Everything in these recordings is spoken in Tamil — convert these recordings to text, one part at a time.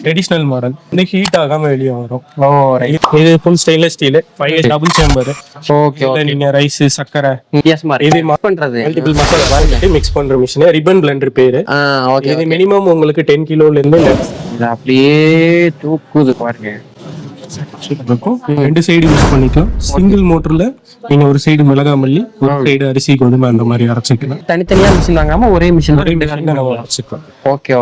Traditional model. இந்த ஹீட் ஆகாம வெளியே வரும். இது full stainless steel 5 double chamber. நீங்க ரைஸ் சக்கரை இது மல்டிபிள் மசாலா மிக்ஸ் பண்ற மிஷின். ரிப்பன் பிளெண்டர் பேரு. இது மினிமம் உங்களுக்கு 10 கிலோல இருந்து அப்படியே தூக்குது பாருங்க. ரெண்டு சைடு யூஸ் பண்ணிக்கலாம். சிங்கிள் மோட்டர்ல நீங்க ஒரு சைடு மிளகா மல்லி, ஒரு சைடு அரிசி கோதுமை அந்த மாதிரி அரைச்சிக்கலாம். தனித்தனியா மிஷின் வாங்காம ஒரே மிஷின் அரைச்சிக்கலாம். Okay.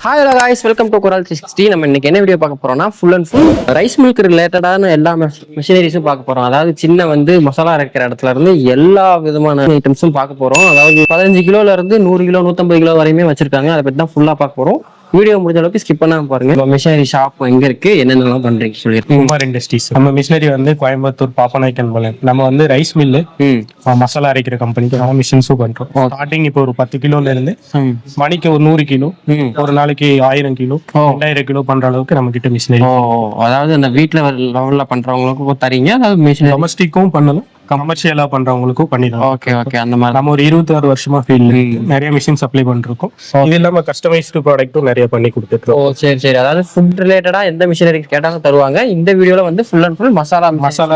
Hi hello guys, welcome to Kural 360. நம்ம இன்னைக்கு என்ன வீடியோ பார்க்க போறோம்னா full and full rice milk ரிலேட்டடான எல்லா மிஷினரிஸும் பார்க்க போறோம். அதாவது சின்ன மசாலா அரைக்கிற இடத்துல இருந்து எல்லா விதமான ஐட்டம்ஸும் பார்க்க போறோம். அதாவது 15 கிலோல இருந்து 100 கிலோ 150 கிலோ வரையுமே வச்சிருக்காங்க. அதை பத்தி தான் ஃபுல்லா பார்க்க போறோம். வீடியோ முடிஞ்ச அளவுக்கு ஸ்கிப் பண்ணாம பாருங்க. மிஷினரி ஷாப் எங்க இருக்கு, என்னென்னலாம் பண்றீங்க சொல்லிருக்கோம். குமார் இண்டஸ்ட்ரீஸ். நம்ம மிஷினரி வந்து கோயம்புத்தூர் பாப்பநாயக்கன். நம்ம வந்து ரைஸ் மில்லு, மசாலா அரைக்கிற கம்பெனிக்கு நம்ம மிஷின்ஸும் பண்றோம். ஸ்டார்டிங் இப்போ ஒரு 10 கிலோல இருந்து மணிக்கு ஒரு 100 கிலோ, ஒரு நாளைக்கு 1000 கிலோ 2000 கிலோ பண்ற அளவுக்கு நம்ம கிட்ட மிஷினரி. அதாவது அந்த வீட்டுல லெவல்ல பண்றவங்களுக்கும் தரீங்க, அதாவது மிஷின் டொமஸ்டிக்கும் பண்ணலாம், கமர்ஷியலா பண்றவங்களுக்கும் பண்ணிடலாம். ஓகே அந்த மாதிரி நம்ம ஒரு 26 வருஷமா ஃபீல்ட்ல நிறைய மிஷின் சப்ளை பண்ணிருக்கோம். இது இல்லாம கஸ்டமைஸ்டு ப்ராடக்ட்டும் நிறைய பண்ணி கொடுத்துருக்கோம். சரி. அதாவது ஃபுட் ரிலேட்டடா எந்த மிஷினரி கேட்டாலும் தருவாங்க. இந்த வீடியோல வந்து ஃபுல் அண்ட் ஃபுல் மசாலா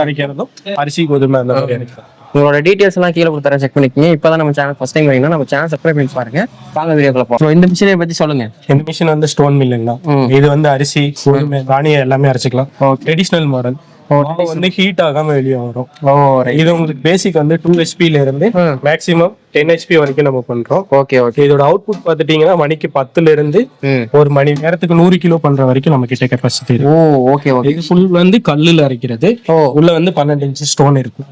அரைக்கிறதும் அரிசி கோதுமை அந்த மாதிரி அரைக்கிறோம். உங்களோட டீடைல்ஸ் எல்லாம் கீழே கொடுத்துறேன், செக் பண்ணிக்கங்க. இப்பதான் நம்ம சேனல் ஃபர்ஸ்ட் டைம் வரீங்கன்னா நம்ம சேனல் சப்ஸ்கிரைப் பண்ணி பாருங்க. வாங்க வீடியோக்குள்ள போறோம். இந்த மிஷினை பத்தி சொல்லுங்க. இந்த மிஷின் வந்து ஸ்டோன் மில்லுங்க. இது வந்து அரிசி கோதுமை தானியம் எல்லாமே அரைச்சிக்கலாம். Traditional model. வந்து ஹீட் ஆகாம வெளியே வரும். இது உங்களுக்கு பேசிக் வந்து 2 HP ல இருந்து மேக்ஸிமம் 10 HP வரைக்கும் நம்ம பண்றோம். ஓகே. இதோட அவுட்புட் பாத்துட்டீங்கன்னா மணிக்கு 10ல இருந்து ஒரு மணி நேரத்துக்கு 100 கிலோ பண்ற வரைக்கும் நம்ம கிட்ட கெப்பாசிட்டி இருக்கு. இது ஃபுல் வந்து கல்லுல அரைக்கிறது. உள்ள வந்து 12 இன்ச் ஸ்டோன் இருக்கும்.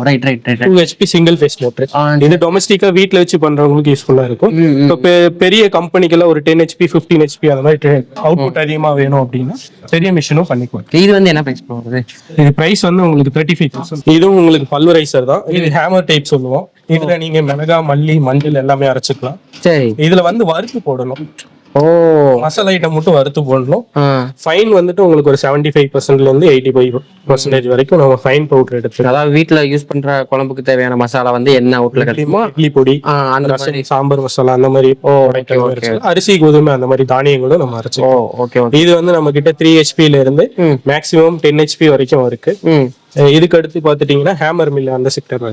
Right 2 HP single phase motor. இது டொமஸ்டிக்கா வீட்ல வச்சு பண்றவங்களுக்கு யூஸ்ஃபுல்லா இருக்கும். இப்போ பெரிய கம்பெனிக்கெல்லாம் ஒரு 10 HP 15 HP அந்த மாதிரி அவுட்புட் அதிகமா வேணும் அப்படின்னா பெரிய மிஷினும் பண்ணிக்குவோம். இது வந்து என்ன பிரைஸ் போகுது? இது பிரைஸ் வந்து உங்களுக்கு 35,000. இதுவும் உங்களுக்கு பல்வரைசர் தான். இது ஹேமர் டைப் சொல்லுவோம். இதுல நீங்க மிளகா மல்லி மஞ்சள் எல்லாமே அரைச்சுக்கலாம். சரி. இதுல வந்து வறுத்து போடணும். மசாலா ஐட்டம் மட்டும் வறுத்து போடணும். ஃபைன் வந்துட்டு உங்களுக்கு ஒரு 75%ல இருந்து 85% வரைக்கும் நம்ம ஃபைன் பவுடர் எடுத்து, அதாவது வீட்டுல யூஸ் பண்ற குழம்புக்கு தேவையான மசாலா வந்து என்ன அவுட்ல கிடைக்குமோ, இட்லி பொடி, சாம்பார் மசாலா அந்த மாதிரி, அரிசி கோதுமை அந்த மாதிரி தானியங்களும் நம்ம அரைச்சு. இது வந்து நம்ம கிட்ட 3 HP ல இருந்து மேக்ஸிமம் 10 HP வரைக்கும் இருக்கு. இதுக்கு அடுத்து பாத்துட்டீங்கன்னா ஹேமர் மில் அந்த செக்டர்.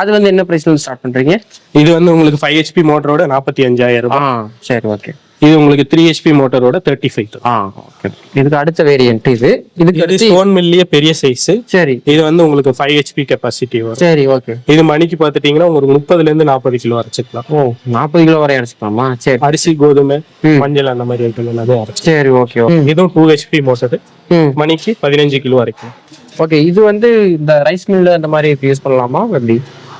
அது வந்து என்ன பிரைஸ்ல ஸ்டார்ட் பண்றீங்க? இது வந்து உங்களுக்கு 5 HP மோட்டரோட 45,000. சரி, ஓகே. இது உங்களுக்கு 3 HP மோட்டரோட 35,000. இதுக்கு அடுத்த வேரியன்ட் இது ஸ்டோன் மில்லியே பெரிய சைஸ். சரி. இது வந்து உங்களுக்கு 5 HP கெபாசிட்டி வரும். சரி, ஓகே. இது மணிக்கு பாத்துட்டீங்கன்னா ஒரு 30ல இருந்து 40 கிலோ அரைச்சிக்கலாம். 40 கிலோ வரை அரைச்சிக்கலாமா? சரி. அரிசி கோதுமை மஞ்சள் அந்த மாதிரி ஐட்டம். சரி, ஓகே. இதுவும் 2 HP மோட்டர். மணிக்கு 15 கிலோ வரைக்கும். ஓகே. இது வந்து இந்த ரைஸ் மில் அந்த மாதிரி யூஸ் பண்ணலாமா எப்படி?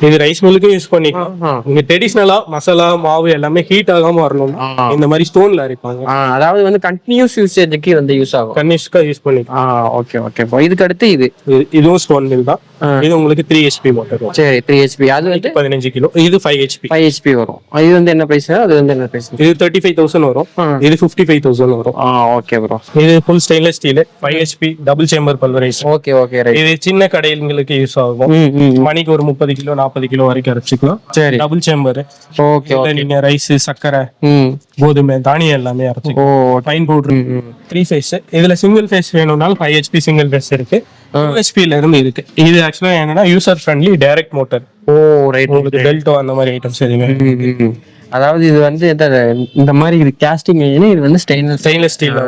இது ரைஸ் மில்லுக்கும் யூஸ் பண்ணிக்கலாம். இங்க ட்ரெடிஷனலா மசாலா மாவு எல்லாமே ஹீட் ஆகாம வரணும். இந்த மாதிரி ஸ்டோன்ல அரைப்பாங்க. அதாவது வந்து கண்டினியூஸ் யூசேஜ்க்கு வந்து யூஸ் ஆகும். கண்டினியூஸா யூஸ் பண்ணிக்கலாம். ஓகே. இதுக்கு அடுத்து இதுவும் ஸ்டோன் மில் தான். இது உங்களுக்கு 3 HP மோட்டர். சரி, 3 HP. அது வந்து 15 கிலோ. இது 5 HP வரும். இது வந்து என்ன பிரைஸ்? அது வந்து என்ன பிரைஸ்? இது 35,000 வரும். இது 55,000 வரும். Okay bro. இது full stainless steel 5 HP double chamber pulverizer. Okay right. இது சின்ன கடைகளுக்கு யூஸ் ஆகும். மணிக்கு ஒரு 30 கிலோ 40 கிலோ வரைக்கும் அரைச்சிக்கலாம். சரி. Double chamber. ஓகே. நீங்க ரைஸ் சக்கரை கோதுமை தானியம் எல்லாமே அரைச்சிக்கலாம். Fine powder 3 phase. இதுல சிங்கிள் ஃபேஸ் வேணும்னாலும் 5 HP சிங்கிள் ஃபேஸ் இருக்கு. 2 HP ல இருந்து இருக்கு. இது ஆக்சுவலா என்னன்னா user friendly direct motor. Right. உங்களுக்கு டெல்டோ அந்த மாதிரி ஐட்டம்ஸ் எதுவுமே. அதாவது இது வந்து இந்த மாதிரி இது காஸ்டிங் இன்ஜின், இது வந்து ஸ்டெயின்லெஸ் ஸ்டீல்.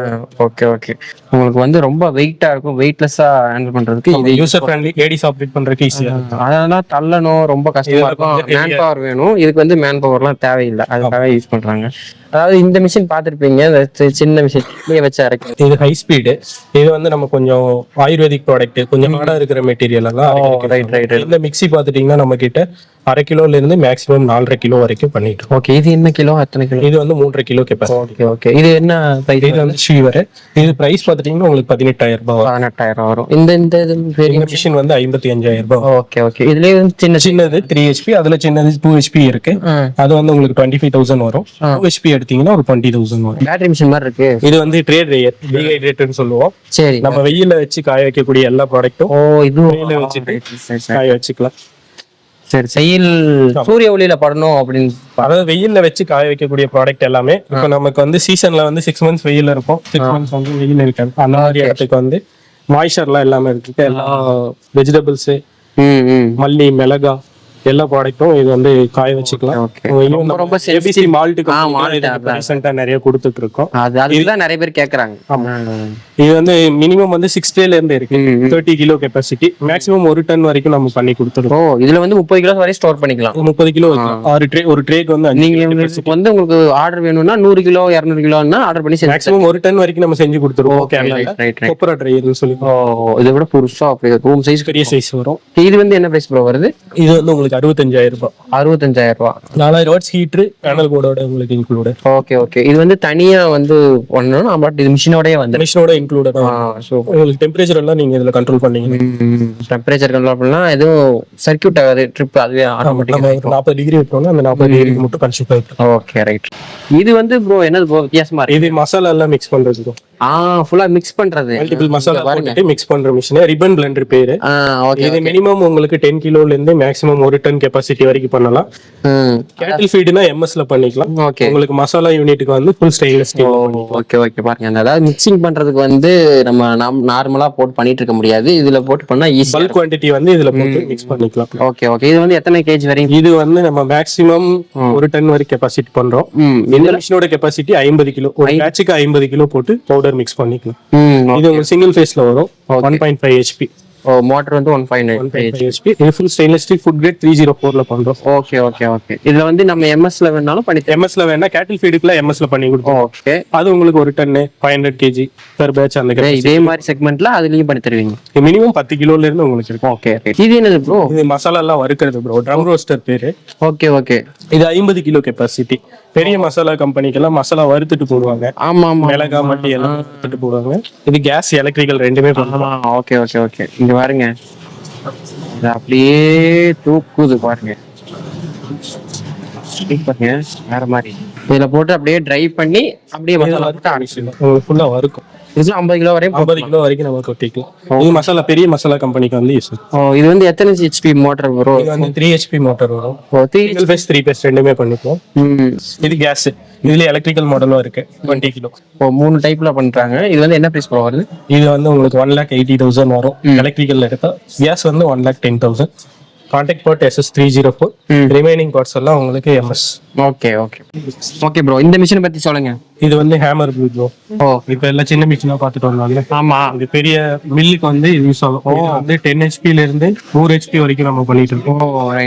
ஓகே. உங்களுக்கு வந்து ரொம்ப வெயிட்டா இருக்கும், வெயிட்லெஸ்ஸா ஹேண்டில் பண்றதுக்கு இது யூசர் ஃப்ரெண்ட்லி, லேடிஸ் ஆப்ரேட் பண்றதுக்கு ஈஸியா இருக்கும். அதனால தள்ளணும் ரொம்ப கஷ்டமா இருக்கும். மேன் பவர் வேணும். இதுக்கு வந்து மேன் பவர்லாம் தேவையில்லை, அதுக்காக யூஸ் பண்றாங்க. அதாவது இந்த மிஷின் பாத்துருப்பீங்க, சின்ன மிஷின் வச்சு அரைக்கும். இது ஹை ஸ்பீடு. இது வந்து நம்ம கொஞ்சம் ஆயுர்வேதிக் ப்ராடக்ட், கொஞ்சம் ஹார்டா இருக்கிற மெட்டீரியல் எல்லாம். இந்த மிக்ஸி பாத்துட்டீங்கன்னா நம்ம கிட்ட 1/2 கிலோல இருந்து மேக்ஸிமம் 4.5 கிலோ வரைக்கும் பண்ணிட்டு. ஓகே. இது என்ன கிலோ? எத்தனை கிலோ? இது வந்து 3.5 கிலோ கெப்பாசிட்டி. ஓகே. இது என்ன பிரைஸ்? இது வந்து ஷீவர். இது பிரைஸ் பாத்துட்டீங்கன்னா உங்களுக்கு 18,000 ரூபாய். 18,000 வரும். இந்த மிஷின் வந்து 55,000 ரூபாய். ஓகே. இதுலயே சின்னது 3 HP, அதுல சின்னது 2 HP இருக்கு. அது வந்து உங்களுக்கு 25,000 வரும். 2 HP எடுத்தீங்கன்னா ஒரு 20,000 வரும். பேட்டரி மிஷின் மாதிரி இருக்கு. இது வந்து ட்ரே ட்ரையர், டீஹைட்ரேட்டர்னு சொல்லுவோம். சரி. நம்ம வெயில்ல வச்சு காய வைக்கக்கூடிய எல்லா ப்ராடக்ட்டும் இது வெயில்ல வச்சு காய வச்சுக்கலாம். சரி, வெயில் சூரிய ஒளியில படணும் அப்படின்னு. அதாவது வெயில்ல வச்சு காய வைக்கக்கூடிய ப்ராடக்ட் எல்லாமே இப்போ நமக்கு வந்து சீசன்ல வந்து 6 months வெயில் இருக்கும், 6 months வந்து வெயில் இருக்காது. அந்த மாதிரி இடத்துக்கு வந்து மாய்ச்சர்லாம் எல்லாமே இருக்கு. எல்லா வெஜிடபிள்ஸ், மல்லி, மிளகா எல்லா ப்ராடக்ட்டும் இது வந்து காய வச்சுக்கலாம். ரொம்ப ஏபிசி மால்ட்டுக்கு ரீசெண்டா நிறைய கொடுத்துட்டு இருக்கோம். அதுதான் நிறைய பேர் கேக்குறாங்க. இது வந்து மினிமம் வந்து 6 டேல இருந்து இருக்கு. 30 கிலோ கெப்பாசிட்டி, மேக்ஸிமம் 1 டன் வரைக்கும் நம்ம பண்ணி கொடுத்துருக்கோம். இதுல வந்து 30 கிலோ வரை ஸ்டோர் பண்ணிக்கலாம். 30 கிலோ 6 ட்ரே, ஒரு ட்ரேக்கு வந்து நீங்க வந்து உங்களுக்கு ஆர்டர் வேணும்னா 100 கிலோ 200 கிலோன்னா ஆர்டர் பண்ணி மேக்ஸிமம் 1 டன் வரைக்கும் நம்ம செஞ்சு கொடுத்துருவோம். கொப்பரா ட்ரையர்னு சொல்லி இதை விட புதுசா ரூம் சைஸ் பெரிய சைஸ் வரும். இது வந்து என்ன பிரைஸ் ப்ரோ வருது? இது வந்து உங்களுக்கு 65,000 ரூபாய். 65,000 ரூபாய். 4000 வாட்ஸ் ஹீட்டர், பேனல் போர்டோட உங்களுக்கு இன்க்ளூட். Okay okay. இது வந்து தனியா வந்து பண்ணனும், பட் இது மிஷினோடயே வந்து மிஷினோட இன்க்ளூடட். சோ உங்களுக்கு டெம்பரேச்சர் எல்லாம் நீங்க இதுல கண்ட்ரோல் பண்ணீங்க. டெம்பரேச்சர் கண்ட்ரோல் பண்ணா எதுவும் சர்க்யூட் ஆகாது, ட்ரிப் அதுவே ஆட்டோமேட்டிக்கா 40 டிகிரி வைப்போம்னா அந்த 40 டிகிரிக்கு மட்டும் கன்சியூம் ஆயிடும். Okay right. இது வந்து ப்ரோ என்னது ப்ரோ வித்தியாசமா இருக்கு? இது மசாலா எல்லாம் மிக்ஸ் பண்றது. ஃபுல்லா மிக்ஸ் பண்றது, மல்டிபிள் மசாலா போட்டு மிக்ஸ் பண்ற மிஷின் ரிப்பன் பிளெண்டர் பேரு. ஓகே. இது மினிமம் உங்களுக்கு 10 கிலோல இருந்து மேக்ஸிமம் 1 டன் கெபாசிட்டி வரைக்கும் பண்ணலாம். கேட்டில் ஃபீட்னா எம்எஸ் ல பண்ணிக்கலாம். ஓகே. உங்களுக்கு மசாலா யூனிட்டுக்கு வந்து full stainless steel. Okay okay. பாருங்க, அதாவது மிக்சிங் பண்றதுக்கு வந்து நம்ம நார்மலா போட்டு பண்ணிட்டு இருக்க முடியாது, இதுல போட்டு பண்ணா ஈஸி. பல்க் குவாண்டிட்டி வந்து இதுல போட்டு மிக்ஸ் பண்ணிக்கலாம். Okay okay. இது வந்து எத்தனை கேஜி வரைக்கும்? இது வந்து நம்ம மேக்ஸிமம் 1 டன் வரைக்கும் கெபாசிட்டி பண்றோம். இந்த மிஷினோட கெபாசிட்டி 50 கிலோ. ஒரு பேட்சுக்கு 50 கிலோ போட்டு பவுடர் மிக்ஸ் பண்ணிக்கலாம். இது உங்களுக்கு சிங்கிள் ஃபேஸ்ல வரும். 1.5 HP. மோட்டர் வந்து 1.9 HP. இது full stainless steel food grade 304 ல பண்றோம். Okay okay okay. இதுல வந்து நம்ம MS ல வேணாலும் பண்ணி, MS ல வேணா கேட்டில் ஃபீடுக்குள்ள MS ல பண்ணி கொடுப்போம். ஓகே. அது உங்களுக்கு 1 டன் 500 kg per batch அந்த இதே மாதிரி செக்மெண்ட்ல அதுலயும் பண்ணி தருவீங்க. மினிமம் 10 கிலோல இருந்து உங்களுக்கு இருக்கும். ஓகே. இது என்னது ப்ரோ? இது மசாலா எல்லாம் வறுக்கிறது ப்ரோ. ட்ரம் ரோஸ்டர் பேரு. Okay okay. இது 50 கிலோ கெபாசிட்டி. பெரிய மசாலா கம்பெனிக்கெல்லாம் மசாலா வறுத்துட்டு போடுவாங்க. ஆமா ஆமா. மிளகா மல்லி எல்லாம் வறுத்துட்டு போடுவாங்க. இது கேஸ் எலக்ட்ரிக்கல் ரெண்டுமே பண்ணலாம். Okay okay okay. இங்க பாருங்க, இது அப்படியே தூக்குது பாருங்க. பாருங்க வேற மாதிரி. இதுல போட்டு அப்படியே ட்ரை பண்ணி அப்படியே மசாலா உங்களுக்கு ஃபுல்லா வறுக்கும். இது 50 கிலோ வரையும் 50 கிலோ வரைக்கும் நம்ம கொட்டிக்கலாம். இது மசாலா பெரிய மசாலா கம்பெனிக்கு வந்து யூஸ். இது வந்து எத்தனை HP மோட்டர் வரும்? இது வந்து 3 HP மோட்டார் வரும். 3 phase 3 phase ரெண்டுமே பண்ணிப்போம். இது கேஸ். இதுல எலக்ட்ரிக்கல் மாடலும் இருக்கு 20 கிலோ. 3 டைப்ல பண்றாங்க. இது வந்து என்ன பிரைஸ் வருது? இது வந்து உங்களுக்கு 1,80,000 வரும். எலக்ட்ரிக்கல் எடுத்தா கேஸ் வந்து 1,10,000. Contact part SS304. Remaining parts எல்லாம் உங்களுக்கு MS. Okay okay okay bro. இந்த மிஷினை பத்தி சொல்லுங்க. இது வந்து ஹேமர் ப்ரோ. இப்ப எல்லாம் சின்ன மிஷினா பாத்துட்டு வந்தாங்க. ஆமா. இது பெரிய மில்லுக்கு வந்து யூஸ் ஆகும். இது வந்து 10 HP ல இருந்து 100 HP வரைக்கும் நம்ம பண்ணிட்டு இருக்கோம்.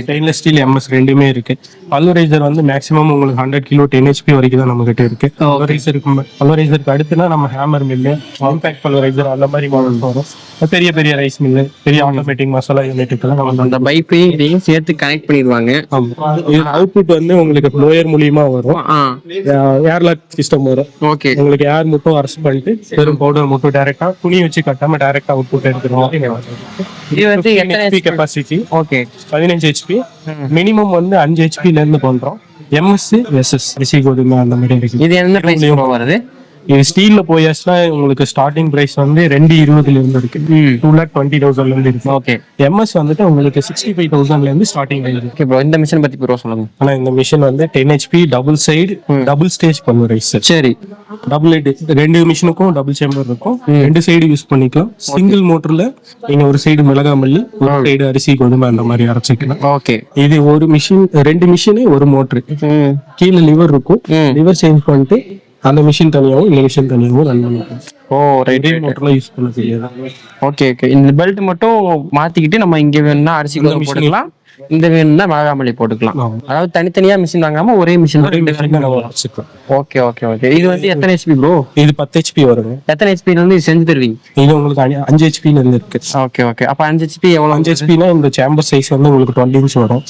ஸ்டெயின்லெஸ் ஸ்டீல் MS ரெண்டுமே இருக்கு. பல்வரைசர் வந்து மேக்ஸிமம் உங்களுக்கு 100 கிலோ 10 HP வரைக்கும் தான் நம்ம கிட்ட இருக்கு. பல்வரைசருக்கு அடுத்துனா நம்ம ஹேமர் மில்லு, இம்பாக்ட் பல்வரைசர் அந்த மாதிரி மாடல்ஸ் வரும். பெரிய பெரிய ரைஸ் மில்லு, பெரிய ஆட்டோமேட்டிக் மசாலா யூனிட்டுக்கெல்லாம் நம்ம அந்த பைப்பையும் இதையும் சேர்த்து கனெக்ட் பண்ணிடுவாங்க. இது அவுட்புட் வந்து உங்களுக்கு ப்ளோயர் மூலியமா வரும். ஏர்லாக் சிஸ்டம் வரும். ஓகே. உங்களுக்கு ஏர் மட்டும் அரெஸ்ட் பண்ணிட்டு வெறும் பவுடர் மட்டும் டைரக்டா துணி வச்சு கட்டாம டைரக்டா அவுட்புட் எடுத்துருவோம். இது வந்து எத்தனை HP capacity? Okay 15 HP. Minimum வந்து 5 HP ல இருந்து பண்றோம். MS SS ரிசி கோதுமை அந்த மாதிரி இருக்கு. இது என்ன பிரைஸ் வருது? இது ஸ்டீல்ல போயாச்சுன்னா உங்களுக்கு ஸ்டார்டிங் பிரைஸ் வந்து 220 ல இருந்து இருக்கு. 2,20,000 ல இருந்து இருக்கு. ஓகே. MS வந்துட்டு உங்களுக்கு 65,000 ல இருந்து ஸ்டார்டிங் இருக்கு. Okay bro. இந்த மிஷின் பத்தி ப்ரோ சொல்லுங்க. ஆனா இந்த மிஷின் வந்து 10 HP double side double stage pulveriser. சரி. டபுள் ஹெட் ரெண்டு மிஷினுக்கும் டபுள் சேம்பர் இருக்கும். ரெண்டு சைடு யூஸ் பண்ணிக்கலாம். சிங்கிள் மோட்டர்ல நீங்க ஒரு சைடு மிளகா மல்லி, ஒரு சைடு அரிசி கோதுமை அந்த மாதிரி அரைச்சிக்கலாம். ஓகே. இது ஒரு மிஷின், ரெண்டு மிஷினு ஒரு மோட்டர். கீழே லிவர் இருக்கும். லிவர் சேஞ்ச் பண்ணிட்டு அந்த மிஷின் தனியாவும் இந்த மிஷின் தனியாவும் ரன் பண்ணிக்கலாம். ரெண்டே மோட்டர்ல யூஸ் பண்ணக்கூடியதான். Okay okay. இந்த பெல்ட் மட்டும் மாத்திக்கிட்டு நம்ம இங்க வேணும்னா அரிசி கோதுமை போட்டுக்கலாம், இந்த வேணும்னா மிளகாமல்லி போட்டுக்கலாம். அதாவது தனித்தனியா மிஷின் வாங்காம ஒரே மிஷின். Okay okay okay. இது வந்து எத்தனை HP ப்ரோ? இது 10 HP வருங்க. எத்தனை HP ல இருந்து செஞ்சு தருவீங்க? இது உங்களுக்கு 5 HP ல இருந்து இருக்கு. Okay okay. அப்ப 5 HP எவ்வளவு? 5 HP னா இந்த சேம்பர் சைஸ் வந்து உங்களுக்கு 12 இன்ச் வரும்.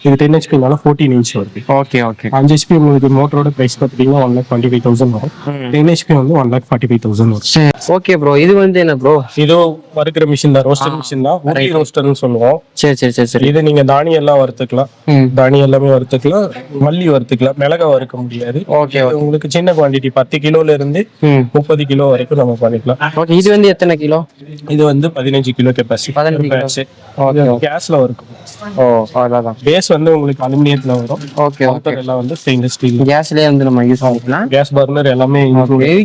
இது 10 HP னால 14 இன்ச் வருது. Okay okay. 5 HP உங்களுக்கு மோட்டரோட பிரைஸ் பாத்தீங்கன்னா 1,25,000 வரும். 10 HP வந்து 1,45,000 வரும். Okay bro. இது வந்து என்ன ப்ரோ? இதோ வறுக்கிற மிஷின் தான், ரோஸ்டர் மிஷின் தான். ஊட்டி ரோஸ்டர்னு சொல்லுவோம். சரி சரி சரி சரி. இது நீங்க தானியம் எல்லாம் வறுத்துக்கலாம். தானியம் எல்லாமே வறுத்துக்கலாம், மல்லி வறுத்துக்கலாம், மிளகா வறுக்க முடியாது. ஓகே. உங்களுக்கு சின்ன குவாண்டிட்டி 10 கிலோல இருந்து 30 கிலோ வரைக்கும் நம்ம பண்ணிக்கலாம். ஓகே. இது வந்து எத்தனை கிலோ? இது வந்து 15 கிலோ கெப்பாசிட்டி. 15 கிலோ. கேஸ்ல வறுக்கும். ஓ அதான். பேஸ் வந்து உங்களுக்கு அலுமினியத்துல வரும். ஓகே. கவுண்டர் எல்லாம் வந்து ஸ்டெயின்லெஸ் ஸ்டீல். கேஸ்லயே வந்து நம்ம யூஸ் பண்ணிக்கலாம். கேஸ் பர்னர் எல்லாமே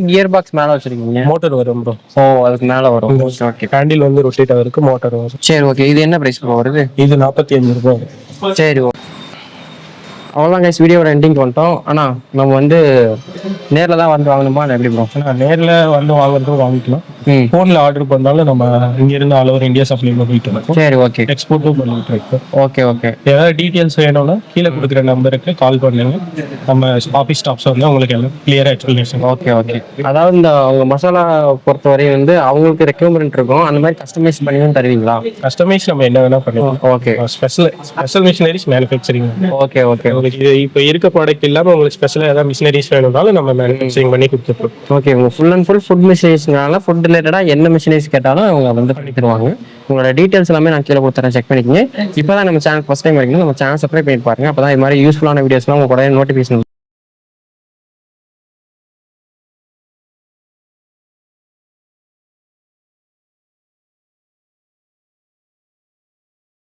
கியர் பாக்ஸ் மேல வச்சிருக்கீங்க. மோட்டார் வரும் ப்ரோ. ஓ அதுக்கு மேல வரும். ஓகே. ஹேண்டில் வந்து ரொட்டேட் ஆகுறதுக்கு மோட்டார் வரும். சரி ஓகே. இது என்ன பிரைஸ் வருது? இது 45 ரூபாய். சரி ஓகே. அவ்வளோதான் கைஸ், வீடியோட எண்டிங் வந்துட்டோம். ஆனால் நம்ம வந்து நேரில் தான் வந்து வாங்கணுமா எப்படி ப்ரோ? நேரில் வந்து வாங்குறதும் வாங்கிக்கலாம். ஃபோனில் ஆர்டர் பண்ணாலும் நம்ம இங்கேருந்து ஆல் ஓவர் இந்தியா சப்ளை பண்ணிட்டு இருக்கோம். சரி ஓகே. எக்ஸ்போர்ட்டும் பண்ணிட்டு இருக்கோம். Okay okay. ஏதாவது டீட்டெயில்ஸ் வேணும்னா கீழே கொடுக்குற நம்பருக்கு கால் பண்ணுங்க. நம்ம ஆஃபீஸ் ஸ்டாஃப்ஸ் வந்து உங்களுக்கு எல்லாம் கிளியராக எக்ஸ்பிளனேஷன். Okay okay. அதாவது இந்த அவங்க மசாலா பொறுத்தவரை வந்து அவங்களுக்கு ரெக்யூர்மெண்ட் இருக்கும், அந்த மாதிரி கஸ்டமைஸ் பண்ணி தருவீங்களா? கஸ்டமைஸ் நம்ம என்ன வேணா பண்ணுவோம். Okay. Special machineries manufacturing. Okay okay. இது இப்போ இருக்க ப்ராடக்ட் இல்லாமல் உங்களுக்கு ஸ்பெஷலாக ஏதாவது மிஷினரிஸ் வேணும்னாலும் நம்ம மேனுஃபேக்சரிங் பண்ணி கொடுத்துருக்கோம். ஓகே. உங்க ஃபுல் அண்ட் ஃபுல் ஃபுட் மிஷினரிஸ்னால ஃபுட் ரிலேட்டடாக என்ன மிஷினரிஸ் கேட்டாலும் அவங்க வந்து பண்ணி தருவாங்க. உங்களோட டீட்டெயில்ஸ் எல்லாமே நான் கீழே கொடுத்துறேன், செக் பண்ணிக்கங்க. இப்போ தான் நம்ம சேனல் ஃபர்ஸ்ட் டைம் வரைக்கும் நம்ம சேனல் சப்ஸ்கிரைப் பண்ணி பாருங்க. அப்போ தான் இது மாதிரி யூஸ்ஃபுல்லான வீடியோஸ்லாம் உங்க கூட நோட்டிஃபிகேஷன்